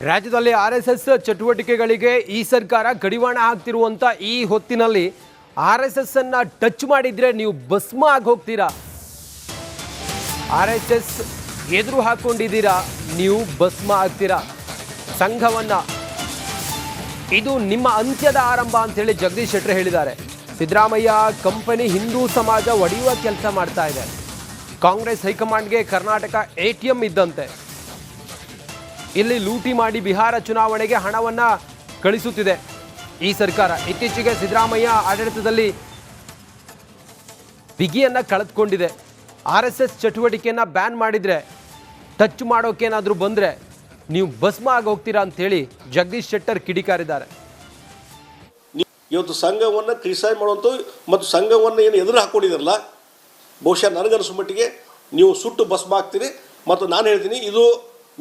ರಾಜ್ಯದಲ್ಲಿ ಆರ್ಎಸ್ಎಸ್ ಚಟುವಟಿಕೆಗಳಿಗೆ ಈ ಸರ್ಕಾರ ಕಡಿವಾಣ ಹಾಕ್ತಿರುವಂತ ಈ ಹೊತ್ತಿನಲ್ಲಿ ಆರ್ಎಸ್ಎಸ್ ಅನ್ನ ಟಚ್ ಮಾಡಿದ್ರೆ ನೀವು ಭಸ್ಮ ಆಗಿ ಹೋಗ್ತೀರಾ. ಆರ್ಎಸ್ಎಸ್ ಎದುರು ಹಾಕೊಂಡಿದ್ದೀರಾ, ನೀವು ಭಸ್ಮ ಆಗ್ತೀರಾ. ಸಂಘವನ್ನ ಇದು ನಿಮ್ಮ ಅಂತ್ಯದ ಆರಂಭ ಅಂತ ಹೇಳಿ ಜಗದೀಶ್ ಶೆಟ್ಟರ್ ಹೇಳಿದ್ದಾರೆ. ಸಿದ್ದರಾಮಯ್ಯ ಕಂಪನಿ ಹಿಂದೂ ಸಮಾಜ ಒಡೆಯುವ ಕೆಲಸ ಮಾಡ್ತಾ ಇದೆ. ಕಾಂಗ್ರೆಸ್ ಹೈಕಮಾಂಡ್ಗೆ ಕರ್ನಾಟಕ ಎಟಿಎಂ ಇದ್ದಂತೆ. ಇಲ್ಲಿ ಲೂಟಿ ಮಾಡಿ ಬಿಹಾರ ಚುನಾವಣೆಗೆ ಹಣವನ್ನ ಕಳಿಸುತ್ತಿದೆ ಈ ಸರ್ಕಾರ. ಇತ್ತೀಚೆಗೆ ಸಿದ್ದರಾಮಯ್ಯ ಆಡಳಿತದಲ್ಲಿ ಬಿಗಿಯನ್ನ ಕಳೆದುಕೊಂಡಿದೆ. ಆರ್ಎಸ್ಎಸ್ ಚಟುವಟಿಕೆಯನ್ನ ಬ್ಯಾನ್ ಮಾಡಿದ್ರೆ, ಟಚ್ ಮಾಡೋಕೇನಾದ್ರೂ ಬಂದ್ರೆ ನೀವು ಭಸ್ಮ ಆಗಿ ಹೋಗ್ತೀರಾ ಅಂತ ಹೇಳಿ ಜಗದೀಶ್ ಶೆಟ್ಟರ್ ಕಿಡಿಕಾರಿದ್ದಾರೆ. ಇವತ್ತು ಸಂಘವನ್ನು ಕ್ರಿಟಿಸೈಸ್ ಮಾಡುವಂಥ ಮತ್ತು ಸಂಘವನ್ನು ಏನು ಎದುರು ಹಾಕೊಂಡಿದ್ರಲ್ಲ, ಬಹುಶಃ ನನಗನ್ನಿಸೋ ಮಟ್ಟಿಗೆ ನೀವು ಸುಟ್ಟು ಭಸ್ಮ ಆಗ್ತೀರಿ. ಮತ್ತು ನಾನು ಹೇಳ್ತೀನಿ, ಇದು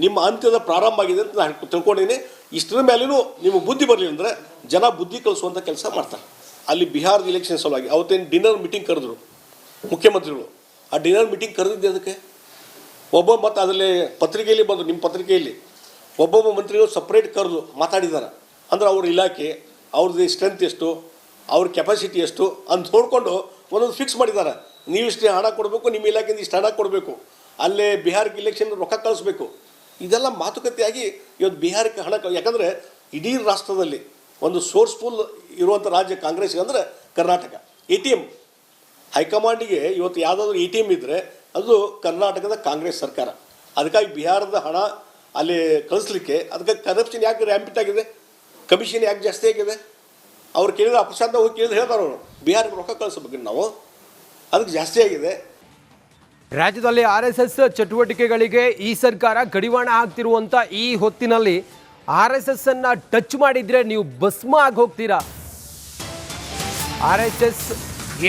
ನಿಮ್ಮ ಅಂತ್ಯದ ಪ್ರಾರಂಭ ಆಗಿದೆ ಅಂತ ನಾನು ತಿಳ್ಕೊಂಡಿದ್ದೀನಿ. ಇಷ್ಟರ ಮೇಲೂ ನಿಮಗೆ ಬುದ್ಧಿ ಬರಲಿ ಅಂದರೆ ಜನ ಬುದ್ಧಿ ಕಲಿಸುವಂಥ ಕೆಲಸ ಮಾಡ್ತಾರೆ. ಅಲ್ಲಿ ಬಿಹಾರದ ಇಲೆಕ್ಷನ್ ಸಲುವಾಗಿ ಅವತ್ತೇನು ಡಿನ್ನರ್ ಮೀಟಿಂಗ್ ಕರೆದ್ರು ಮುಖ್ಯಮಂತ್ರಿಗಳು. ಆ ಡಿನ್ನರ್ ಮೀಟಿಂಗ್ ಕರೆದಿದ್ದೆ ಅದಕ್ಕೆ ಮತ್ತು ಅದರಲ್ಲಿ ಪತ್ರಿಕೆಯಲ್ಲಿ ಬಂದರು, ನಿಮ್ಮ ಪತ್ರಿಕೆಯಲ್ಲಿ ಒಬ್ಬೊಬ್ಬ ಮಂತ್ರಿಗಳು ಸಪ್ರೇಟ್ ಕರೆದು ಮಾತಾಡಿದ್ದಾರೆ. ಅಂದ್ರೆ ಅವ್ರ ಇಲಾಖೆ, ಅವ್ರದ್ದು ಸ್ಟ್ರೆಂತ್ ಎಷ್ಟು, ಅವ್ರ ಕೆಪಾಸಿಟಿ ಎಷ್ಟು ಅಂತ ನೋಡಿಕೊಂಡು ಒಂದೊಂದು ಫಿಕ್ಸ್ ಮಾಡಿದ್ದಾರೆ. ನೀವು ಇಷ್ಟು ಹಣ ಕೊಡಬೇಕು, ನಿಮ್ಮ ಇಲಾಖೆಯಿಂದ ಇಷ್ಟು ಹಣ ಕೊಡಬೇಕು, ಅಲ್ಲೇ ಬಿಹಾರಕ್ಕೆ ಇಲೆಕ್ಷನ್ ರೊಕ್ಕ ಕಳಿಸ್ಬೇಕು. ಇದೆಲ್ಲ ಮಾತುಕತೆಯಾಗಿ ಇವತ್ತು ಬಿಹಾರಕ್ಕೆ ಹಣ ಯಾಕಂದರೆ ಇಡೀ ರಾಷ್ಟ್ರದಲ್ಲಿ ಒಂದು ಸೋರ್ಸ್ಫುಲ್ ಇರುವಂಥ ರಾಜ್ಯ ಕಾಂಗ್ರೆಸ್ಗೆ ಅಂದರೆ ಕರ್ನಾಟಕ. ATM ಹೈಕಮಾಂಡಿಗೆ ಇವತ್ತು ಯಾವುದಾದ್ರೂ ATM ಇದ್ದರೆ ಅದು ಕರ್ನಾಟಕದ ಕಾಂಗ್ರೆಸ್ ಸರ್ಕಾರ. ಅದಕ್ಕಾಗಿ ಬಿಹಾರದ ಹಣ ಅಲ್ಲಿ ಕಳಿಸ್ಲಿಕ್ಕೆ ಅದಕ್ಕೆ ಕರಪ್ಷನ್ ಯಾಕೆ ರ್ಯಾಂಪಿಟ್ ಆಗಿದೆ, ಕಮಿಷನ್ ಯಾಕೆ ಜಾಸ್ತಿ ಆಗಿದೆ. ಅವ್ರು ಕೇಳಿದ್ರೆ ಅಪಶಾಂತ ಹೋಗಿ ಕೇಳಿದ್ರೆ ಹೇಳ್ತಾರೆ ಅವರು ಬಿಹಾರಕ್ಕೆ ರೊಕ್ಕ ಕಳಿಸ್ಬೇಕು ನಾವು, ಅದಕ್ಕೆ ಜಾಸ್ತಿ ಆಗಿದೆ. ರಾಜ್ಯದಲ್ಲಿ ಆರ್ಎಸ್ಎಸ್ ಚಟುವಟಿಕೆಗಳಿಗೆ ಈ ಸರ್ಕಾರ ಕಡಿವಾಣ ಹಾಕ್ತಿರುವಂತ ಈ ಹೊತ್ತಿನಲ್ಲಿ ಆರ್ಎಸ್ಎಸ್ ಅನ್ನ ಟಚ್ ಮಾಡಿದ್ರೆ ನೀವು ಭಸ್ಮ ಆಗಿ ಹೋಗ್ತೀರಾ. ಆರ್ಎಸ್ಎಸ್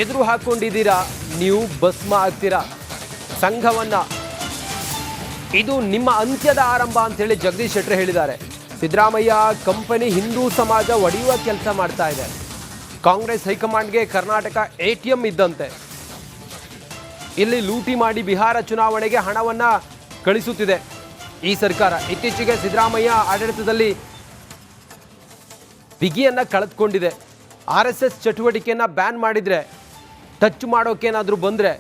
ಎದುರು ಹಾಕೊಂಡಿದ್ದೀರಾ, ನೀವು ಭಸ್ಮ ಆಗ್ತೀರಾ. ಸಂಘವನ್ನ ಇದು ನಿಮ್ಮ ಅಂತ್ಯದ ಆರಂಭ ಅಂತ ಹೇಳಿ ಜಗದೀಶ್ ಶೆಟ್ಟರ್ ಹೇಳಿದ್ದಾರೆ. ಸಿದ್ದರಾಮಯ್ಯ ಕಂಪನಿ ಹಿಂದೂ ಸಮಾಜ ಒಡೆಯುವ ಕೆಲಸ ಮಾಡ್ತಾ ಇದೆ. ಕಾಂಗ್ರೆಸ್ ಹೈಕಮಾಂಡ್ಗೆ ಕರ್ನಾಟಕ ATM ಇದ್ದಂತೆ. ಇಲ್ಲಿ ಲೂಟಿ ಮಾಡಿ ಬಿಹಾರ ಚುನಾವಣೆಗೆ ಹಣವನ್ನ ಕಳಿಸುತ್ತಿದೆ ಈ ಸರ್ಕಾರ. ಇತ್ತೀಚೆಗೆ ಸಿದ್ದರಾಮಯ್ಯ ಆಡಳಿತದಲ್ಲಿ ಬಿಗಿಯನ್ನ ಕಳೆದುಕೊಂಡಿದೆ. ಆರ್ಎಸ್ಎಸ್ ಚಟುವಟಿಕೆಯನ್ನ ಬ್ಯಾನ್ ಮಾಡಿದ್ರೆ, ಟಚ್ ಮಾಡೋಕೇನಾದ್ರೂ ಬಂದ್ರೆ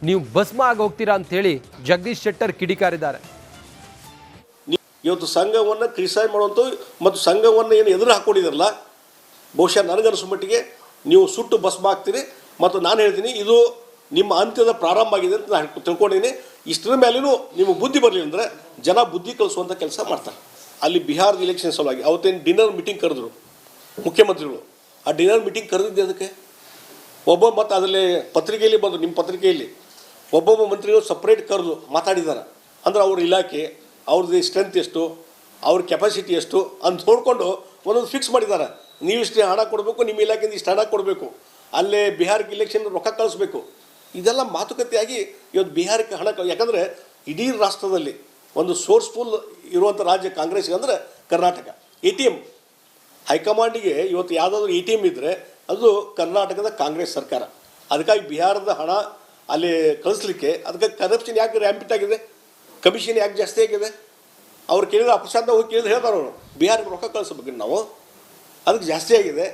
ನೀವು ಭಸ್ಮ ಆಗಿ ಹೋಗ್ತೀರಾ ಅಂತ ಹೇಳಿ ಜಗದೀಶ್ ಶೆಟ್ಟರ್ ಕಿಡಿಕಾರಿದ್ದಾರೆ. ಇವತ್ತು ಸಂಘವನ್ನು ಕ್ರಿಟಿಸೈಸ್ ಮಾಡುವಂಥ ಮತ್ತು ಸಂಘವನ್ನು ಏನು ಎದುರು ಹಾಕೊಂಡಿದ್ರಲ್ಲ, ಬಹುಶಃ ನನಗನ್ನಿಸೋ ಮಟ್ಟಿಗೆ ನೀವು ಸುಟ್ಟು ಭಸ್ಮ ಆಗ್ತೀರಿ. ಮತ್ತು ನಾನು ಹೇಳ್ತೀನಿ, ಇದು ನಿಮ್ಮ ಅಂತ್ಯದ ಪ್ರಾರಂಭ ಆಗಿದೆ ಅಂತ ನಾನು ತಿಳ್ಕೊಂಡಿದ್ದೀನಿ. ಇಷ್ಟರ ಮೇಲೂ ನಿಮಗೆ ಬುದ್ಧಿ ಬರಲಿ ಅಂದರೆ ಜನ ಬುದ್ಧಿ ಕಲಿಸುವಂಥ ಕೆಲಸ ಮಾಡ್ತಾರೆ. ಅಲ್ಲಿ ಬಿಹಾರದ ಇಲೆಕ್ಷನ್ ಸಲುವಾಗಿ ಅವತ್ತೇನು ಡಿನ್ನರ್ ಮೀಟಿಂಗ್ ಕರೆದ್ರು ಮುಖ್ಯಮಂತ್ರಿಗಳು. ಆ ಡಿನ್ನರ್ ಮೀಟಿಂಗ್ ಕರೆದಿದ್ದೆ ಅದಕ್ಕೆ ಮತ್ತು ಅದರಲ್ಲಿ ಪತ್ರಿಕೆಯಲ್ಲಿ ಬಂದರು, ನಿಮ್ಮ ಪತ್ರಿಕೆಯಲ್ಲಿ ಒಬ್ಬೊಬ್ಬ ಮಂತ್ರಿಗಳು ಸಪ್ರೇಟ್ ಕರೆದು ಮಾತಾಡಿದ್ದಾರೆ. ಅಂದ್ರೆ ಅವ್ರ ಇಲಾಖೆ, ಅವ್ರದ್ದು ಸ್ಟ್ರೆಂತ್ ಎಷ್ಟು, ಅವ್ರ ಕೆಪಾಸಿಟಿ ಎಷ್ಟು ಅಂತ ನೋಡಿಕೊಂಡು ಒಂದೊಂದು ಫಿಕ್ಸ್ ಮಾಡಿದ್ದಾರೆ. ನೀವು ಇಷ್ಟು ಹಣ ಕೊಡಬೇಕು, ನಿಮ್ಮ ಇಲಾಖೆಯಿಂದ ಇಷ್ಟು ಹಣ ಕೊಡಬೇಕು, ಅಲ್ಲೇ ಬಿಹಾರಕ್ಕೆ ಇಲೆಕ್ಷನ್ ರೊಕ್ಕ ಕಳಿಸ್ಬೇಕು. ಇದೆಲ್ಲ ಮಾತುಕತೆಯಾಗಿ ಇವತ್ತು ಬಿಹಾರಕ್ಕೆ ಹಣ ಯಾಕಂದರೆ ಇಡೀ ರಾಷ್ಟ್ರದಲ್ಲಿ ಒಂದು ಸೋರ್ಸ್ಫುಲ್ ಇರುವಂಥ ರಾಜ್ಯ ಕಾಂಗ್ರೆಸ್ಗೆ ಅಂದರೆ ಕರ್ನಾಟಕ. ATM ಹೈಕಮಾಂಡಿಗೆ ಇವತ್ತು ಯಾವುದಾದ್ರೂ ATM ಇದ್ದರೆ ಅದು ಕರ್ನಾಟಕದ ಕಾಂಗ್ರೆಸ್ ಸರ್ಕಾರ. ಅದಕ್ಕಾಗಿ ಬಿಹಾರದ ಹಣ ಅಲ್ಲಿ ಕಳಿಸ್ಲಿಕ್ಕೆ ಅದಕ್ಕೆ ಕರಪ್ಷನ್ ಯಾಕೆ ರ್ಯಾಂಪಿಟ್ ಆಗಿದೆ, ಕಮಿಷನ್ ಯಾಕೆ ಜಾಸ್ತಿ ಆಗಿದೆ. ಅವ್ರು ಕೇಳಿದ್ರೆ ಅಪಶಾಂತ ಹೋಗಿ ಕೇಳಿದ್ರೆ ಹೇಳ್ತಾರೆ ಅವರು ಬಿಹಾರಕ್ಕೆ ರೊಕ್ಕ ಕಳಿಸ್ಬೇಕು ನಾವು, ಅದಕ್ಕೆ ಜಾಸ್ತಿ ಆಗಿದೆ.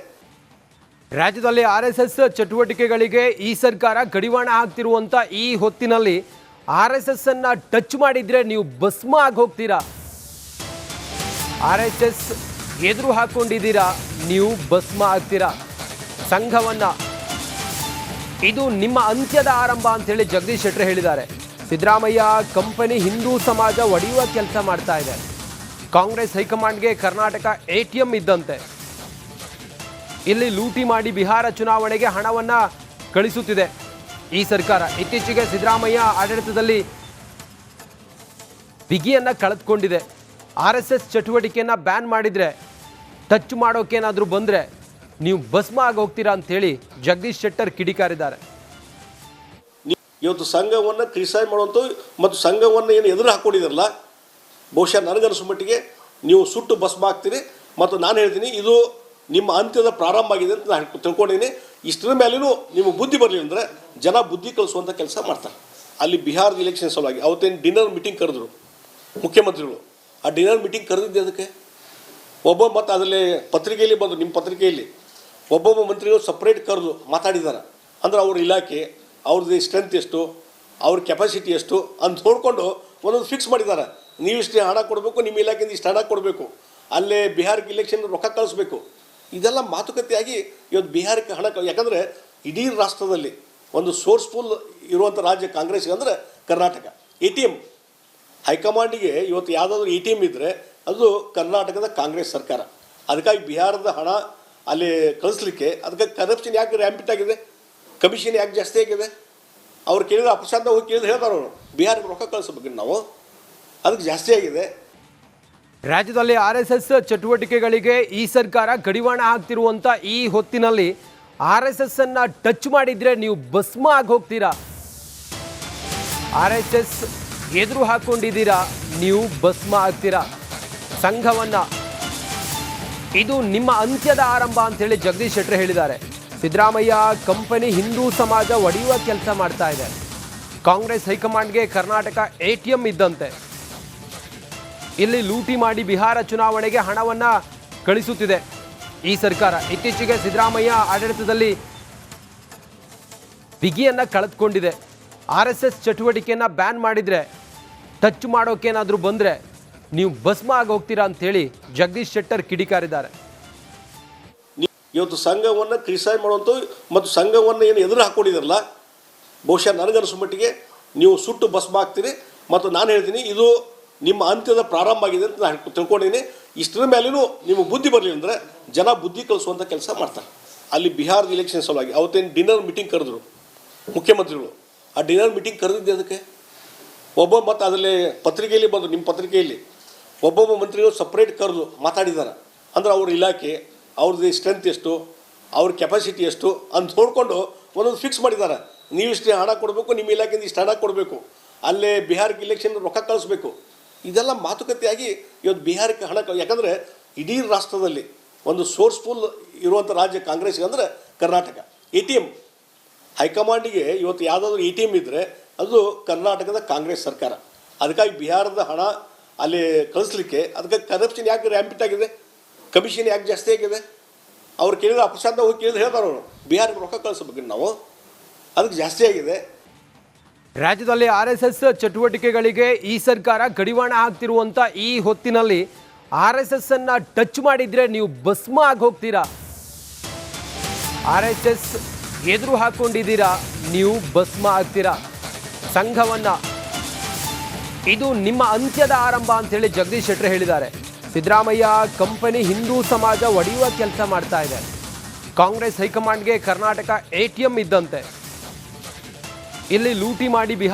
ರಾಜ್ಯದಲ್ಲಿ ಆರ್ಎಸ್ಎಸ್ ಚಟುವಟಿಕೆಗಳಿಗೆ ಈ ಸರ್ಕಾರ ಕಡಿವಾಣ ಹಾಕ್ತಿರುವಂತ ಈ ಹೊತ್ತಿನಲ್ಲಿ ಆರ್ಎಸ್ಎಸ್ ಅನ್ನ ಟಚ್ ಮಾಡಿದ್ರೆ ನೀವು ಭಸ್ಮ ಆಗಿ ಹೋಗ್ತೀರಾ. ಆರ್ಎಸ್ಎಸ್ ಎದುರು ಹಾಕೊಂಡಿದ್ದೀರಾ, ನೀವು ಭಸ್ಮ ಆಗ್ತೀರಾ. ಸಂಘವನ್ನ ಇದು ನಿಮ್ಮ ಅಂತ್ಯದ ಆರಂಭ ಅಂತ ಹೇಳಿ ಜಗದೀಶ್ ಶೆಟ್ಟರ್ ಹೇಳಿದ್ದಾರೆ. ಸಿದ್ದರಾಮಯ್ಯ ಕಂಪನಿ ಹಿಂದೂ ಸಮಾಜ ಒಡೆಯುವ ಕೆಲಸ ಮಾಡ್ತಾ ಇದೆ. ಕಾಂಗ್ರೆಸ್ ಹೈಕಮಾಂಡ್ಗೆ ಕರ್ನಾಟಕ ATM ಇದ್ದಂತೆ. ಇಲ್ಲಿ ಲೂಟಿ ಮಾಡಿ ಬಿಹಾರ ಚುನಾವಣೆಗೆ ಹಣವನ್ನ ಕಳಿಸುತ್ತಿದೆ ಈ ಸರ್ಕಾರ. ಇತ್ತೀಚೆಗೆ ಸಿದ್ದರಾಮಯ್ಯ ಆಡಳಿತದಲ್ಲಿ ಬಿಗಿಯನ್ನ ಕಳೆದುಕೊಂಡಿದೆ. ಆರ್ಎಸ್ಎಸ್ ಚಟುವಟಿಕೆಯನ್ನ ಬ್ಯಾನ್ ಮಾಡಿದ್ರೆ, ಟಚ್ ಮಾಡೋಕೇನಾದ್ರೂ ಬಂದ್ರೆ ನೀವು ಭಸ್ಮ ಆಗಿ ಹೋಗ್ತೀರಾ ಅಂತ ಹೇಳಿ ಜಗದೀಶ್ ಶೆಟ್ಟರ್ ಕಿಡಿಕಾರಿದ್ದಾರೆ. ಇವತ್ತು ಸಂಘವನ್ನು ಕ್ರಿಟಿಸೈಸ್ ಮಾಡುವಂಥ ಮತ್ತು ಸಂಘವನ್ನು ಏನು ಎದುರು ಹಾಕೊಂಡಿದ್ರಲ್ಲ, ಬಹುಶಃ ನನಗನ್ನಿಸೋ ಮಟ್ಟಿಗೆ ನೀವು ಸುಟ್ಟು ಭಸ್ಮ ಆಗ್ತೀರಿ. ಮತ್ತು ನಾನು ಹೇಳ್ತೀನಿ, ಇದು ನಿಮ್ಮ ಅಂತ್ಯದ ಪ್ರಾರಂಭ ಆಗಿದೆ ಅಂತ ನಾನು ತಿಳ್ಕೊಂಡಿದ್ದೀನಿ. ಇಷ್ಟರ ಮೇಲೂ ನಿಮಗೆ ಬುದ್ಧಿ ಬರಲಿ ಅಂದರೆ ಜನ ಬುದ್ಧಿ ಕಲಿಸುವಂಥ ಕೆಲಸ ಮಾಡ್ತಾರೆ. ಅಲ್ಲಿ ಬಿಹಾರದ ಇಲೆಕ್ಷನ್ ಸಲುವಾಗಿ ಅವತ್ತೇನು ಡಿನ್ನರ್ ಮೀಟಿಂಗ್ ಕರೆದ್ರು ಮುಖ್ಯಮಂತ್ರಿಗಳು. ಆ ಆ ಡಿನ್ನರ್ ಮೀಟಿಂಗ್ ಕರೆದಿದ್ದೆ ಅದಕ್ಕೆ ಮತ್ತು ಅದರಲ್ಲಿ ಪತ್ರಿಕೆಯಲ್ಲಿ ಬಂದು ನಿಮ್ಮ ಪತ್ರಿಕೆಯಲ್ಲಿ ಒಬ್ಬೊಬ್ಬ ಮಂತ್ರಿಗಳು ಸಪ್ರೇಟ್ ಕರೆದು ಮಾತಾಡಿದ್ದಾರೆ. ಅಂದ್ರೆ ಅವ್ರ ಇಲಾಖೆ ಅವ್ರದ್ದು ಸ್ಟ್ರೆಂತ್ ಎಷ್ಟು, ಅವ್ರ ಕೆಪಾಸಿಟಿ ಎಷ್ಟು ಅಂತ ನೋಡಿಕೊಂಡು ಒಂದೊಂದು ಫಿಕ್ಸ್ ಮಾಡಿದ್ದಾರೆ. ನೀವು ಇಷ್ಟು ಹಣ ಕೊಡಬೇಕು, ನಿಮ್ಮ ಇಲಾಖೆಯಿಂದ ಇಷ್ಟು ಹಣ ಕೊಡಬೇಕು, ಅಲ್ಲೇ ಬಿಹಾರಕ್ಕೆ ಇಲೆಕ್ಷನ್ ರೊಕ್ಕ ಕಳಿಸ್ಬೇಕು. ಇದೆಲ್ಲ ಮಾತುಕತೆಯಾಗಿ ಇವತ್ತು ಬಿಹಾರಕ್ಕೆ ಹಣ ಯಾಕಂದರೆ ಇಡೀ ರಾಷ್ಟ್ರದಲ್ಲಿ ಒಂದು ಸೋರ್ಸ್ಫುಲ್ ಇರುವಂಥ ರಾಜ್ಯ ಕಾಂಗ್ರೆಸ್ಗೆ ಅಂದರೆ ಕರ್ನಾಟಕ. ATM ಹೈಕಮಾಂಡಿಗೆ ಇವತ್ತು ಯಾವುದಾದ್ರೂ ATM ಇದ್ದರೆ ಅದು ಕರ್ನಾಟಕದ ಕಾಂಗ್ರೆಸ್ ಸರ್ಕಾರ. ಅದಕ್ಕಾಗಿ ಬಿಹಾರದ ಹಣ ಅಲ್ಲಿ ಕಳಿಸ್ಲಿಕ್ಕೆ ಅದಕ್ಕೆ ಕರಪ್ಷನ್ ಯಾಕೆ ರ್ಯಾಂಪಿಟ್ ಆಗಿದೆ, ಕಮಿಷನ್ ಯಾಕೆ ಜಾಸ್ತಿ ಆಗಿದೆ. ಅವ್ರು ಕೇಳಿದ್ರೆ ಅಪ್ರಸಾದ ಹೋಗಿ ಕೇಳಿದ್ರೆ ಹೇಳ್ತಾರೆ ಅವರು ಬಿಹಾರಕ್ಕೆ ರೊಕ್ಕ ಕಳಿಸ್ಬೇಕು ನಾವು, ಅದಕ್ಕೆ ಜಾಸ್ತಿ ಆಗಿದೆ. ರಾಜ್ಯದಲ್ಲಿ RSS ಚಟುವಟಿಕೆಗಳಿಗೆ ಈ ಸರ್ಕಾರ ಕಡಿವಾಣ ಹಾಕ್ತಿರುವಂಥ ಈ ಹೊತ್ತಿನಲ್ಲಿ RSS ಅನ್ನ ಟಚ್ ಮಾಡಿದ್ರೆ ನೀವು ಭಸ್ಮ ಆಗಿ ಹೋಗ್ತೀರಾ. RSS ಎದುರು ಹಾಕೊಂಡಿದ್ದೀರಾ, ನೀವು ಭಸ್ಮ ಆಗ್ತೀರಾ. ಸಂಘವನ್ನ ಇದು ನಿಮ್ಮ ಅಂತ್ಯದ ಆರಂಭ ಅಂತೇಳಿ ಜಗದೀಶ್ ಶೆಟ್ಟರ್ ಹೇಳಿದ್ದಾರೆ. ಸಿದ್ದರಾಮಯ್ಯ ಕಂಪನಿ ಹಿಂದೂ ಸಮಾಜ ಒಡೆಯುವ ಕೆಲಸ ಮಾಡ್ತಾ ಇದೆ. ಕಾಂಗ್ರೆಸ್ ಹೈಕಮಾಂಡ್ಗೆ ಕರ್ನಾಟಕ ATM ಇದ್ದಂತೆ. ಇಲ್ಲಿ ಲೂಟಿ ಮಾಡಿ ಬಿಹಾರ ಚುನಾವಣೆಗೆ ಹಣವನ್ನು ಕಳಿಸುತ್ತಿದೆ ಈ ಸರ್ಕಾರ. ಇತ್ತೀಚೆಗೆ ಸಿದ್ದರಾಮಯ್ಯ ಆಡಳಿತದಲ್ಲಿ ಬಿಗಿಯನ್ನು ಕಳೆದುಕೊಂಡಿದೆ. RSS ಚಟುವಟಿಕೆಯನ್ನು ಬ್ಯಾನ್ ಮಾಡಿದರೆ, ಟಚ್ ಮಾಡೋಕ್ಕೇನಾದರೂ ಬಂದರೆ ನೀವು ಭಸ್ಮ ಆಗಿ ಹೋಗ್ತೀರಾ ಅಂತೇಳಿ ಜಗದೀಶ್ ಶೆಟ್ಟರ್ ಕಿಡಿಕಾರಿದ್ದಾರೆ. ಇವತ್ತು ಸಂಘವನ್ನು ಕ್ರಿಟಿಸೈಸ್ ಮಾಡುವಂಥ ಮತ್ತು ಸಂಘವನ್ನು ಏನು ಎದುರು ಹಾಕ್ಕೊಂಡಿದ್ರಲ್ಲ, ಬಹುಶಃ ನನಗನ್ನಿಸೋ ಮಟ್ಟಿಗೆ ನೀವು ಸುಟ್ಟು ಭಸ್ಮ ಆಗ್ತೀರಿ. ಮತ್ತು ನಾನು ಹೇಳ್ತೀನಿ, ಇದು ನಿಮ್ಮ ಅಂತ್ಯದ ಪ್ರಾರಂಭ ಆಗಿದೆ ಅಂತ ನಾನು ತಿಳ್ಕೊಂಡಿದ್ದೀನಿ. ಇಷ್ಟರ ಮೇಲೂ ನಿಮಗೆ ಬುದ್ಧಿ ಬರಲಿಲ್ಲ ಅಂದರೆ ಜನ ಬುದ್ಧಿ ಕಲಿಸುವಂಥ ಕೆಲಸ ಮಾಡ್ತಾರೆ. ಅಲ್ಲಿ ಬಿಹಾರದ ಇಲೆಕ್ಷನ್ ಸಲುವಾಗಿ ಅವತ್ತೇನು ಡಿನ್ನರ್ ಮೀಟಿಂಗ್ ಕರೆದ್ರು ಮುಖ್ಯಮಂತ್ರಿಗಳು. ಆ ಡಿನ್ನರ್ ಮೀಟಿಂಗ್ ಕರೆದಿದ್ದೆ ಅದಕ್ಕೆ ಮತ್ತು ಅದರಲ್ಲಿ ಪತ್ರಿಕೆಯಲ್ಲಿ ಬಂದು ನಿಮ್ಮ ಪತ್ರಿಕೆಯಲ್ಲಿ ಒಬ್ಬೊಬ್ಬ ಮಂತ್ರಿಗಳು ಸಪ್ರೇಟ್ ಕರೆದು ಮಾತಾಡಿದ್ದಾರೆ. ಅಂದ್ರೆ ಅವ್ರ ಇಲಾಖೆ ಅವ್ರದ್ದು ಸ್ಟ್ರೆಂತ್ ಎಷ್ಟು, ಅವ್ರ ಕೆಪಾಸಿಟಿ ಎಷ್ಟು ಅಂತ ನೋಡಿಕೊಂಡು ಒಂದೊಂದು ಫಿಕ್ಸ್ ಮಾಡಿದ್ದಾರೆ. ನೀವು ಇಷ್ಟು ಹಣ ಕೊಡಬೇಕು, ನಿಮ್ಮ ಇಲಾಖೆಯಿಂದ ಇಷ್ಟು ಹಣ ಕೊಡಬೇಕು, ಅಲ್ಲೇ ಬಿಹಾರಕ್ಕೆ ಇಲೆಕ್ಷನ್ ರೊಕ್ಕ ಕಳಿಸ್ಬೇಕು. ಇದೆಲ್ಲ ಮಾತುಕತೆಯಾಗಿ ಇವತ್ತು ಬಿಹಾರಕ್ಕೆ ಹಣ ಯಾಕಂದರೆ ಇಡೀ ರಾಷ್ಟ್ರದಲ್ಲಿ ಒಂದು ಸೋರ್ಸ್ಫುಲ್ ಇರುವಂಥ ರಾಜ್ಯ ಕಾಂಗ್ರೆಸ್ಗೆ ಅಂದರೆ ಕರ್ನಾಟಕ. ATM ಹೈಕಮಾಂಡಿಗೆ ಇವತ್ತು ಯಾವುದಾದ್ರೂ ATM ಇದ್ದರೆ ಅದು ಕರ್ನಾಟಕದ ಕಾಂಗ್ರೆಸ್ ಸರ್ಕಾರ. ಅದಕ್ಕಾಗಿ ಬಿಹಾರದ ಹಣ ಅಲ್ಲಿ ಕಳಿಸ್ಲಿಕ್ಕೆ ಅದಕ್ಕೆ ಕರಪ್ಷನ್ ಯಾಕೆ ರ್ಯಾಂಪಿಟ್ ಆಗಿದೆ, ಕಮಿಷನ್ ಯಾಕೆ ಜಾಸ್ತಿ ಆಗಿದೆ. ಅವ್ರು ಕೇಳಿದ್ರೆ ಅಪ್ರಸಾದ ಹೋಗಿ ಕೇಳಿದ್ರೆ ಹೇಳ್ತಾರೆ ಅವರು ಬಿಹಾರಕ್ಕೆ ರೊಕ್ಕ ಕಳಿಸ್ಬೇಕು ನಾವು, ಅದಕ್ಕೆ ಜಾಸ್ತಿ ಆಗಿದೆ. ರಾಜ್ಯದಲ್ಲಿ RSS ಚಟುವಟಿಕೆಗಳಿಗೆ ಈ ಸರ್ಕಾರ ಕಡಿವಾಣ ಹಾಕ್ತಿರುವಂಥ ಈ ಹೊತ್ತಿನಲ್ಲಿ RSS ಅನ್ನ ಟಚ್ ಮಾಡಿದ್ರೆ ನೀವು ಭಸ್ಮ ಆಗಿ ಹೋಗ್ತೀರಾ. RSS ಎದುರು ಹಾಕೊಂಡಿದ್ದೀರಾ, ನೀವು ಭಸ್ಮ ಆಗ್ತೀರಾ. ಸಂಘವನ್ನ ಇದು ನಿಮ್ಮ ಅಂತ್ಯದ ಆರಂಭ ಅಂತೇಳಿ ಜಗದೀಶ್ ಶೆಟ್ಟರ್ ಹೇಳಿದ್ದಾರೆ. ಸಿದ್ದರಾಮಯ್ಯ ಕಂಪನಿ ಹಿಂದೂ ಸಮಾಜ ಒಡೆಯುವ ಕೆಲಸ ಮಾಡ್ತಾ ಇದೆ. ಕಾಂಗ್ರೆಸ್ ಹೈಕಮಾಂಡ್ಗೆ ಕರ್ನಾಟಕ ATM ಇದ್ದಂತೆ. ಇಲ್ಲಿ ಲೂಟಿ ಮಾಡಿ